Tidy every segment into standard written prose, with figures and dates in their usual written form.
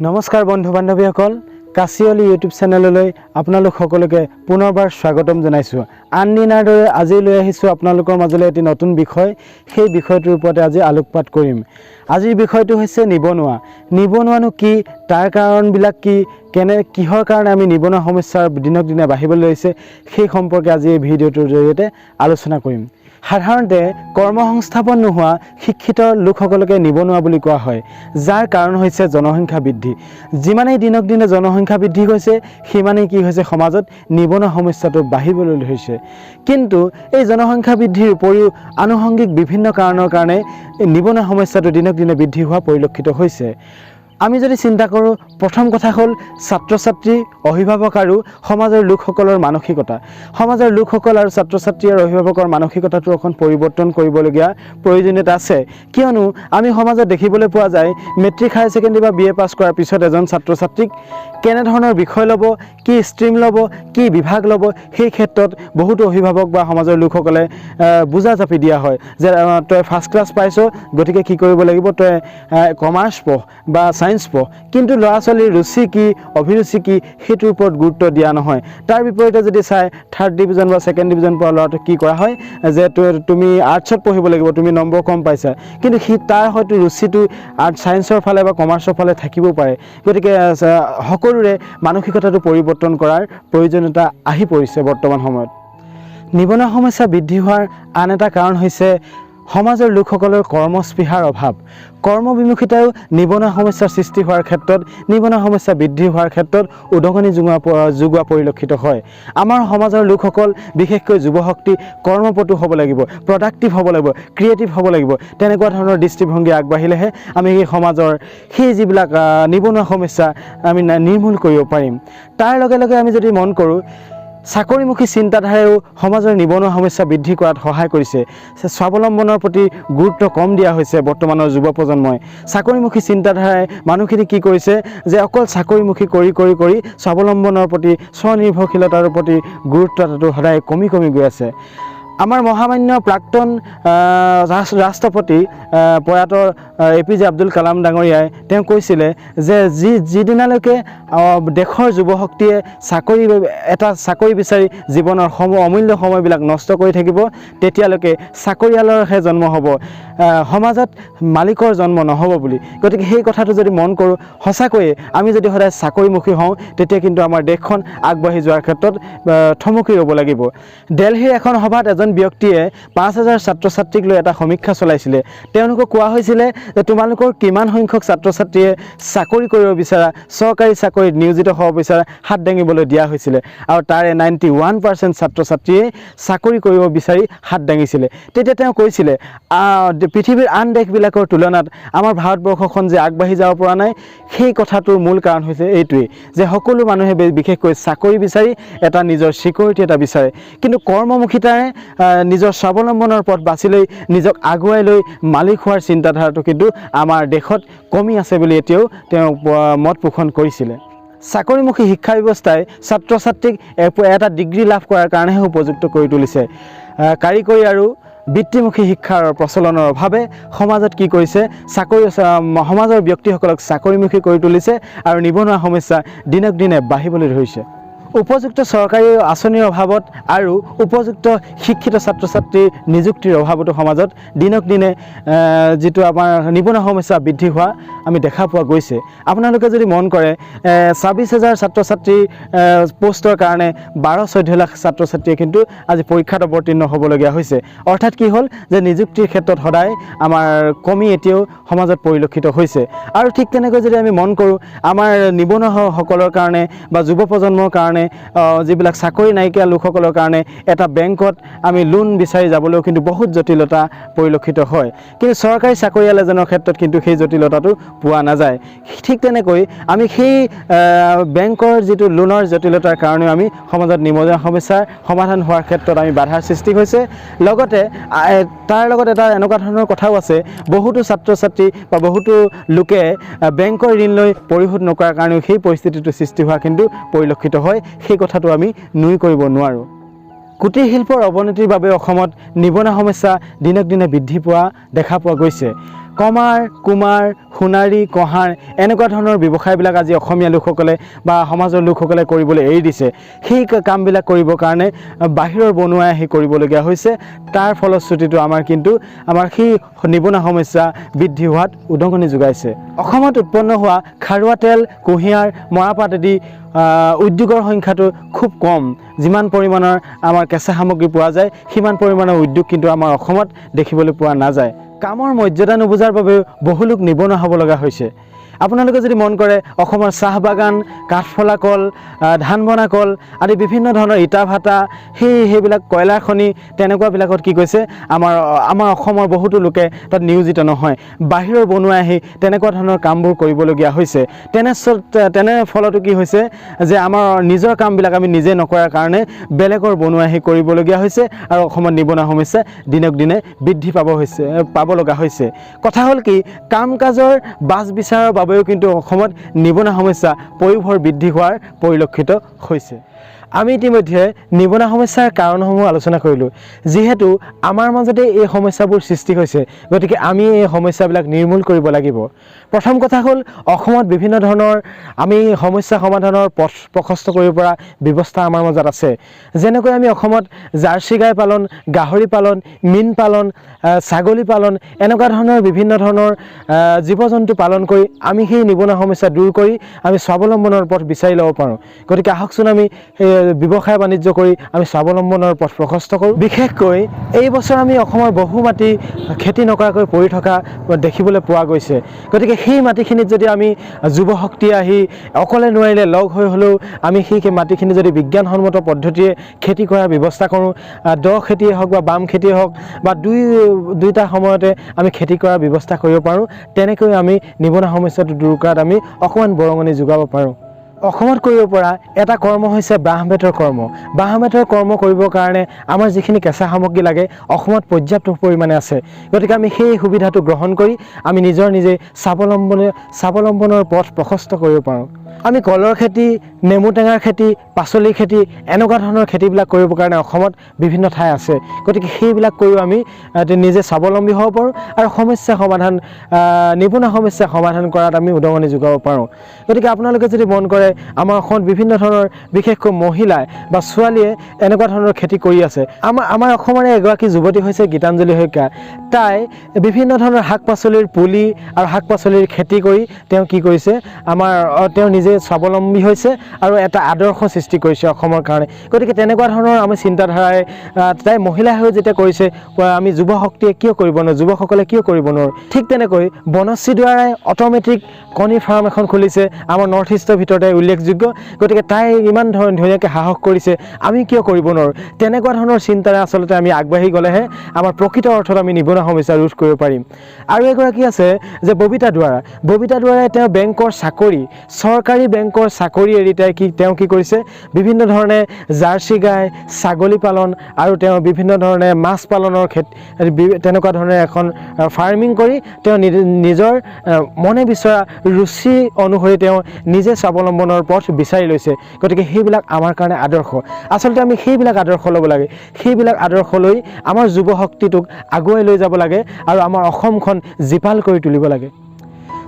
নমস্কাৰ বন্ধু বান্ধৱীসকল, কাশিয়লি ইউটিউব চেনেললৈ আপোনালোক সকলোকে পুনৰবাৰ স্বাগতম জনাইছোঁ। আনদিনাৰ দৰে আজি লৈ আহিছোঁ আপোনালোকৰ মাজলৈ এটি নতুন বিষয়। সেই বিষয়টোৰ ওপৰতে আজি আলোকপাত কৰিম। আজিৰ বিষয়টো হৈছে নিবনুৱা। নিবনুৱানো কি, তাৰ কাৰণবিলাক কি, কিহৰ কাৰণে আমি নিবনুৱা সমস্যাৰ দিনক দিনে বাঢ়িবলৈ লৈছে, সেই সম্পৰ্কে আজি এই ভিডিঅ'টোৰ জৰিয়তে আলোচনা কৰিম। সাধাৰণতে কৰ্মসংস্থাপন নোহোৱা শিক্ষিত লোকসকলকে নিবনুৱা বুলি কোৱা হয়, যাৰ কাৰণ হৈছে জনসংখ্যা বৃদ্ধি। যিমানেই দিনক দিনে জনসংখ্যা বৃদ্ধি হৈছে, সিমানেই কি হৈছে সমাজত নিবনুৱা সমস্যাটো বাঢ়িবলৈ ধৰিছে। কিন্তু এই জনসংখ্যা বৃদ্ধিৰ উপৰিও আনুষংগিক বিভিন্ন কাৰণৰ কাৰণে নিবনুৱা সমস্যাটো দিনক দিনে বৃদ্ধি হোৱা পৰিলক্ষিত হৈছে। আমি যদি চিন্তা কৰোঁ, প্ৰথম কথা হ'ল ছাত্ৰ ছাত্ৰী, অভিভাৱক আৰু সমাজৰ লোকসকলৰ মানসিকতা। সমাজৰ লোকসকল আৰু ছাত্ৰ ছাত্ৰী আৰু অভিভাৱকৰ মানসিকতাটো অকণ পৰিৱৰ্তন কৰিবলগীয়া প্ৰয়োজনীয়তা আছে। কিয়নো আমি সমাজত দেখিবলৈ পোৱা যায়, মেট্ৰিক হায়াৰ ছেকেণ্ডেৰী বা BA পাছ কৰাৰ পিছত এজন ছাত্ৰ ছাত্ৰীক কেনেধৰণৰ বিষয় ল'ব, কি ষ্ট্ৰীম ল'ব, কি বিভাগ ল'ব, সেই ক্ষেত্ৰত বহুতো অভিভাৱক বা সমাজৰ লোকসকলে বুজা জাপি দিয়া হয় যে তই ফাৰ্ষ্ট ক্লাছ পাইছ, গতিকে কি কৰিব লাগিব, তই কমাৰ্চ পঢ় বা ছায়েন্স পঢ়। কিন্তু ল'ৰা ছোৱালীৰ ৰুচি কি, অভিৰুচি কি, সেইটোৰ ওপৰত গুৰুত্ব দিয়া নহয়। তাৰ বিপৰীতে যদি চাই, থাৰ্ড ডিভিজন বা ছেকেণ্ড ডিভিজন পোৱা ল'ৰাটোক কি কৰা হয় যে তুমি আৰ্টছত পঢ়িব লাগিব, তুমি নম্বৰ কম পাইছা। কিন্তু তাৰ হয়তো ৰুচিটো ছায়েন্সৰ ফালে বা কমাৰ্চৰ ফালে থাকিবও পাৰে। গতিকে সকলোৰে মানসিকতাটো পৰিৱৰ্তন কৰাৰ প্ৰয়োজনীয়তা আহি পৰিছে বৰ্তমান সময়ত। নিবনুৱা সমস্যা বৃদ্ধি হোৱাৰ আন এটা কাৰণ হৈছে সমাজৰ লোকসকলৰ কৰ্মস্পৃহাৰ অভাৱ। কৰ্মবিমুখিতাও নিবনুৱা সমস্যাৰ সৃষ্টি হোৱাৰ ক্ষেত্ৰত, নিবনুৱা সমস্যা বৃদ্ধি হোৱাৰ ক্ষেত্ৰত উদগনি যোগোৱা পৰিলক্ষিত হয়। আমাৰ সমাজৰ লোকসকল, বিশেষকৈ যুৱশক্তি কৰ্মপটু হ'ব লাগিব, প্ৰডাক্টিভ হ'ব লাগিব, ক্ৰিয়েটিভ হ'ব লাগিব। তেনেকুৱা ধৰণৰ দৃষ্টিভংগী আগবাঢ়িলেহে আমি এই সমাজৰ সেই যিবিলাক নিবনুৱা সমস্যা আমি নিৰ্মূল কৰিব পাৰিম। তাৰ লগে লগে আমি যদি মন কৰোঁ, চাকৰিমুখী চিন্তাধাৰাও সমাজৰ নিবনুৱা সমস্যা বৃদ্ধি কৰাত সহায় কৰিছে। স্বাৱলম্বনৰ প্ৰতি গুৰুত্ব কম দিয়া হৈছে বৰ্তমানৰ যুৱ প্ৰজন্মই। চাকৰিমুখী চিন্তাধাৰাই মানুহখিনি কি কৰিছে যে অকল চাকৰিমুখী কৰি স্বাৱলম্বনৰ প্ৰতি, স্বনিৰ্ভৰশীলতাৰ প্ৰতি গুৰুত্বটো সদায় কমি গৈ আছে। আমাৰ মহামান্য প্ৰাক্তন ৰাষ্ট্ৰপতি প্ৰয়াত APJ আব্দুল কালাম ডাঙৰীয়াই তেওঁ কৈছিলে যে যিদিনালৈকে দেশৰ যুৱশক্তিয়ে চাকৰি বিচাৰি জীৱনৰ অমূল্য সময়বিলাক নষ্ট কৰি থাকিব, তেতিয়ালৈকে চাকৰিয়ালৰহে জন্ম হ'ব, সমাজত মালিকৰ জন্ম নহ'ব বুলি। গতিকে সেই কথাটো যদি মন কৰোঁ, সঁচাকৈয়ে আমি যদি সদায় চাকৰিমুখী হওঁ, তেতিয়া কিন্তু আমাৰ দেশখন আগবাঢ়ি যোৱাৰ ক্ষেত্ৰত থমকি ৰ'ব লাগিব। দিল্লীৰ এখন সভাত এজন ব্যক্তিয়ে 5000 ছাত্ৰ ছাত্ৰীক লৈ এটা সমীক্ষা চলাইছিলে। তেওঁলোকক কোৱা হৈছিলে যে তোমালোকৰ কিমান সংখ্যক ছাত্ৰ ছাত্ৰীয়ে চাকৰি কৰিব বিচাৰা, চৰকাৰী চাকৰিত নিয়োজিত হ'ব বিচাৰা, হাত দাঙিবলৈ দিয়া হৈছিলে। আৰু তাৰে 91% ছাত্ৰ ছাত্ৰীয়ে চাকৰি কৰিব বিচাৰি হাত দাঙিছিলে। তেতিয়া তেওঁ কৈছিলে, পৃথিৱীৰ আন দেশবিলাকৰ তুলনাত আমাৰ ভাৰতবৰ্ষখন যে আগবাঢ়ি যাব পৰা নাই, সেই কথাটোৰ মূল কাৰণ হৈছে এইটোৱেই যে সকলো মানুহে বিশেষকৈ চাকৰি বিচাৰি এটা নিজৰ চিকিউৰিটি এটা বিচাৰে। কিন্তু কৰ্মমুখিতাৰে নিজৰ স্বাৱলম্বনৰ পথ বাছি লৈ নিজক আগুৱাই লৈ মালিক হোৱাৰ চিন্তাধাৰাটো কিন্তু আমাৰ দেশত কমি আছে বুলি এতিয়াও তেওঁ মত পোষণ কৰিছিলে। চাকৰিমুখী শিক্ষা ব্যৱস্থাই ছাত্ৰ ছাত্ৰীক এটা ডিগ্ৰী লাভ কৰাৰ কাৰণেহে উপযুক্ত কৰি তুলিছে। কাৰিকৰী আৰু বৃত্তিমুখী শিক্ষাৰ প্ৰচলনৰ অভাৱে সমাজত কি কৰিছে, সমাজৰ ব্যক্তিসকলক চাকৰিমুখী কৰি তুলিছে আৰু নিবনুৱা সমস্যা দিনক দিনে বাঢ়িবলৈ ধৰিছে। উপযুক্ত চৰকাৰী আঁচনিৰ অভাৱত আৰু উপযুক্ত শিক্ষিত ছাত্ৰ ছাত্ৰীৰ নিযুক্তিৰ অভাৱতো সমাজত দিনক দিনে যিটো আমাৰ নিবনুৱা সমস্যা বৃদ্ধি হোৱা আমি দেখা পোৱা গৈছে। আপোনালোকে যদি মন কৰে, 26000 ছাত্ৰ ছাত্ৰীৰ পোষ্টৰ কাৰণে 12-14 লাখ ছাত্ৰ ছাত্ৰীয়ে কিন্তু আজি পৰীক্ষাত অৱতীৰ্ণ হ'বলগীয়া হৈছে। অৰ্থাৎ কি হ'ল যে নিযুক্তিৰ ক্ষেত্ৰত সদায় আমাৰ কমি এতিয়াও সমাজত পৰিলক্ষিত হৈছে। আৰু ঠিক তেনেকৈ যদি আমি মন কৰোঁ, আমাৰ নিবনুৱাসকলৰ কাৰণে বা যুৱ প্ৰজন্মৰ কাৰণে, যিবিলাক চাকৰি নাইকিয়া লোকসকলৰ কাৰণে এটা বেংকত আমি লোন বিচাৰি যাবলৈও কিন্তু বহুত জটিলতা পৰিলক্ষিত হয়। কিন্তু চৰকাৰী চাকৰিয়াল এজনৰ ক্ষেত্ৰত কিন্তু সেই জটিলতাটো পোৱা নাযায়। ঠিক তেনেকৈ আমি সেই বেংকৰ যিটো লোনৰ জটিলতাৰ কাৰণেও আমি সমাজত নিবনুৱা সমস্যাৰ সমাধান হোৱাৰ ক্ষেত্ৰত আমি বাধাৰ সৃষ্টি হৈছে। লগতে তাৰ লগত এটা এনেকুৱা ধৰণৰ কথাও আছে, বহুতো ছাত্ৰ ছাত্ৰী বা বহুতো লোকে বেংকৰ ঋণ লৈ পৰিশোধ নকৰাৰ কাৰণেও সেই পৰিস্থিতিটো সৃষ্টি হোৱা কিন্তু পৰিলক্ষিত হয়। সেই কথাটো আমি নুই কৰিব নোৱাৰোঁ। কুটিৰ শিল্পৰ অৱনতিৰ বাবে অসমত নিবনুৱা সমস্যা দিনক দিনে বৃদ্ধি পোৱা দেখা পোৱা গৈছে। কমাৰ কুমাৰ সোণাৰী কহাৰ এনেকুৱা ধৰণৰ ব্যৱসায়বিলাক আজি অসমীয়া লোকসকলে বা সমাজৰ লোকসকলে কৰিবলৈ এৰি দিছে। সেই কামবিলাক কৰিবৰ কাৰণে বাহিৰৰ বনুৱাই আহি কৰিবলগীয়া হৈছে। তাৰ ফলশ্ৰুতিটো আমাৰ সেই নিবনুৱা সমস্যা বৃদ্ধি হোৱাত উদগনি যোগাইছে। অসমত উৎপন্ন হোৱা খাৰুৱা তেল, কুঁহিয়াৰ, মৰাপাট আদি উদ্যোগৰ সংখ্যাটো খুব কম। যিমান পৰিমাণৰ আমাৰ কেঁচা সামগ্ৰী পোৱা যায় সিমান পৰিমাণৰ উদ্যোগ কিন্তু আমাৰ অসমত দেখিবলৈ পোৱা নাযায়। কামৰ মৰ্যাদা নুবুজাৰ বাবেও বহু লোক নিবনুৱা হ'ব লগা হৈছে। আপোনালোকে যদি মন কৰে অসমৰ চাহ বাগান, কাঠফলা কল, ধান বনা কল আদি বিভিন্ন ধৰণৰ ইটা ভাটা সেইবিলাক কয়লাৰ খনি তেনেকুৱাবিলাকত কি কৈছে আমাৰ অসমৰ বহুতো লোকে তাত নিয়োজিত নহয়। বাহিৰৰ বনুৱাই আহি তেনেকুৱা ধৰণৰ কামবোৰ কৰিবলগীয়া হৈছে। তেনে ফলতো কি হৈছে যে আমাৰ নিজৰ কামবিলাক আমি নিজে নকৰাৰ কাৰণে বেলেগৰ বনুৱাই আহি কৰিবলগীয়া হৈছে আৰু অসমত নিবনুৱা সমস্যা দিনক দিনে বৃদ্ধি পাব লগা হৈছে। কথা হ'ল কি কাম কাজৰ বাছ বিচাৰৰ বাবেও কিন্তু অসমত নিবনুৱা সমস্যা পয়োভৰ বৃদ্ধি হোৱাৰ পৰিলক্ষিত হৈছে। আমি ইতিমধ্যে নিবনুৱা সমস্যাৰ কাৰণসমূহ আলোচনা কৰিলোঁ। যিহেতু আমাৰ মাজতে এই সমস্যাবোৰ সৃষ্টি হৈছে গতিকে আমি এই সমস্যাবিলাক নিৰ্মূল কৰিব লাগিব। প্ৰথম কথা হ'ল অসমত বিভিন্ন ধৰণৰ আমি সমস্যা সমাধানৰ পথ প্ৰশস্ত কৰিব পৰা ব্যৱস্থা আমাৰ মাজত আছে। যেনেকৈ আমি অসমত জাৰ্চি গাই পালন, গাহৰি পালন, মীন পালন, ছাগলী পালন এনেকুৱা ধৰণৰ বিভিন্ন ধৰণৰ জীৱ জন্তু পালন কৰি আমি সেই নিবনুৱা সমস্যা দূৰ কৰি আমি স্বাৱলম্বনৰ পথ বিচাৰি ল'ব পাৰোঁ। গতিকে আহকচোন আমি ব্যৱসায় বাণিজ্য কৰি আমি স্বাৱলম্বনৰ পথ প্ৰশস্ত কৰোঁ। বিশেষকৈ এই বছৰ আমি অসমৰ বহু মাটি খেতি নকৰাকৈ পৰি থকা দেখিবলৈ পোৱা গৈছে। গতিকে সেই মাটিখিনিত যদি আমি যুৱশক্তি আহি অকলে নোৱাৰিলে লগ হৈ হ'লেও আমি সেই মাটিখিনি যদি বিজ্ঞানসন্মত পদ্ধতিৰে খেতি কৰাৰ ব্যৱস্থা কৰোঁ, দ খেতিয়ে হওক বা বাম খেতিয়ে হওক বা দুইটা সময়তে আমি খেতি কৰাৰ ব্যৱস্থা কৰিব পাৰোঁ, তেনেকৈ আমি নিবনুৱা সমস্যাটো দূৰ কৰাত আমি অকণমান বৰঙণি যোগাব পাৰোঁ। অসমত কৰিব পৰা এটা কৰ্ম হৈছে বাঁহ বেতৰ কৰ্ম। বাঁহ বেতৰ কৰ্ম কৰিবৰ কাৰণে আমাৰ যিখিনি কেঁচা সামগ্ৰী লাগে অসমত পৰ্যাপ্ত পৰিমাণে আছে। গতিকে আমি সেই সুবিধাটো গ্ৰহণ কৰি আমি নিজে স্বাৱলম্বনৰ পথ প্ৰশস্ত কৰিব পাৰোঁ। আমি কলৰ খেতি, নেমু টেঙাৰ খেতি, পাচলিৰ খেতি এনেকুৱা ধৰণৰ খেতিবিলাক কৰিবৰ কাৰণে অসমত বিভিন্ন ঠাই আছে। গতিকে সেইবিলাক কৰিও আমি নিজে স্বাৱলম্বী হ'ব পাৰোঁ আৰু নিবনুৱা সমস্যা সমাধান কৰাত আমি উদগনি যোগাব পাৰোঁ। গতিকে আপোনালোকে যদি মন কৰে আমাৰ অসমত বিভিন্ন ধৰণৰ বিশেষকৈ মহিলাই বা ছোৱালীয়ে এনেকুৱা ধৰণৰ খেতি কৰি আছে। আমাৰ অসমৰে এগৰাকী যুৱতী হৈছে গীতাঞ্জলি শইকীয়া। তাই বিভিন্ন ধৰণৰ শাক পাচলিৰ পুলি আৰু শাক পাচলিৰ খেতি কৰি তেওঁ কি কৰিছে তেওঁ নিজে স্বাৱলম্বী হৈছে আৰু এটা আদৰ্শ সৃষ্টি কৰিছে অসমৰ কাৰণে। গতিকে তেনেকুৱা ধৰণৰ আমি চিন্তাধাৰাৰে তাই মহিলা হৈ যেতিয়া কৰিছে আমি যুৱশক্তিয়ে কিয় কৰিব নোৱাৰোঁ, যুৱকসকলে কিয় কৰিব নোৱাৰোঁ। ঠিক তেনেকৈ বনশ্ৰী দুৱাৰাই অট'মেটিক কণী ফাৰ্ম এখন খুলিছে আমাৰ নৰ্থ ইষ্টৰ ভিতৰতে উল্লেখযোগ্য। গতিকে তাই ইমান ধুনীয়াকৈ সাহস কৰিছে, আমি কিয় কৰিব নোৱাৰোঁ। তেনেকুৱা ধৰণৰ চিন্তাৰে আচলতে আমি আগবাঢ়ি গ'লেহে আমাৰ প্ৰকৃত অৰ্থত আমি নিবনুৱা সমস্যা ৰোধ কৰিব পাৰিম। আৰু এগৰাকী আছে যে ববিতা দুৱাৰাই তেওঁ বেংকৰ চাকৰি, চৰকাৰী বেংকৰ চাকৰি এৰি তেওঁ কি কৰিছে বিভিন্ন ধৰণে জাৰ্চি গাই, ছাগলী পালন আৰু তেওঁ বিভিন্ন ধৰণে মাছ পালনৰ তেনেকুৱা ধৰণে এখন ফাৰ্মিং কৰি তেওঁ নিজৰ মনে বিচৰা ৰুচি অনুসৰি তেওঁ নিজে স্বাৱলম্বনৰ পথ বিচাৰি লৈছে। গতিকে সেইবিলাক আমাৰ কাৰণে আদৰ্শ। আচলতে আমি সেইবিলাক আদৰ্শ ল'ব লাগে। সেইবিলাক আদৰ্শ লৈ আমাৰ যুৱশক্তিটোক আগুৱাই লৈ যাব লাগে আৰু আমাৰ অসমখন জীপাল কৰি তুলিব লাগে।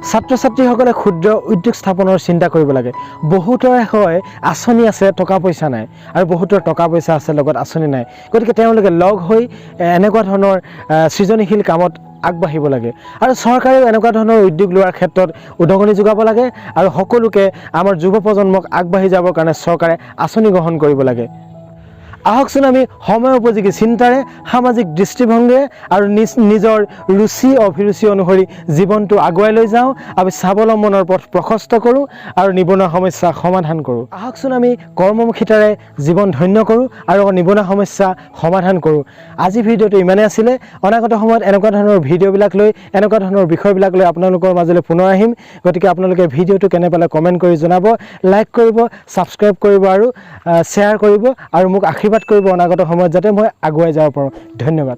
ছাত্ৰ ছাত্ৰীসকলে ক্ষুদ্ৰ উদ্যোগ স্থাপনৰ চিন্তা কৰিব লাগে। বহুতৰে হয় আঁচনি আছে, টকা পইচা নাই, আৰু বহুতৰ টকা পইচা আছে লগত আঁচনি নাই। গতিকে তেওঁলোকে লগ হৈ এনেকুৱা ধৰণৰ সৃজনীশীল কামত আগবাঢ়িব লাগে আৰু চৰকাৰেও এনেকুৱা ধৰণৰ উদ্যোগ লোৱাৰ ক্ষেত্ৰত উদগনি যোগাব লাগে আৰু সকলোকে আমাৰ যুৱ প্ৰজন্মক আগবাঢ়ি যাবৰ কাৰণে চৰকাৰে আঁচনি গ্ৰহণ কৰিব লাগে। আহকচোন আমি সময় উপযোগী চিন্তাৰে, সামাজিক দৃষ্টিভংগীৰে আৰু নিজৰ ৰুচি অভিৰুচি অনুসৰি জীৱনটো আগুৱাই লৈ যাওঁ। আমি স্বাৱলম্বনৰ পথ প্ৰশস্ত কৰোঁ আৰু নিবনুৱা সমস্যা সমাধান কৰোঁ। আহকচোন আমি কৰ্মমুখিতাৰে জীৱন ধন্য কৰোঁ আৰু নিবনুৱা সমস্যা সমাধান কৰোঁ। আজি ভিডিঅ'টো ইমানেই আছিলে। অনাগত সময়ত এনেকুৱা ধৰণৰ ভিডিঅ'বিলাক লৈ, এনেকুৱা ধৰণৰ বিষয়বিলাক লৈ আপোনালোকৰ মাজলৈ পুনৰ আহিম। গতিকে আপোনালোকে ভিডিঅ'টো কেনে পালে কমেণ্ট কৰি জনাব, লাইক কৰিব, ছাবস্ক্ৰাইব কৰিব আৰু শ্বেয়াৰ কৰিব আৰু মোক আশীৰ্বাদ কৰিব অনাগত সময়ত যাতে মই আগুৱাই যাব পাৰোঁ। ধন্যবাদ।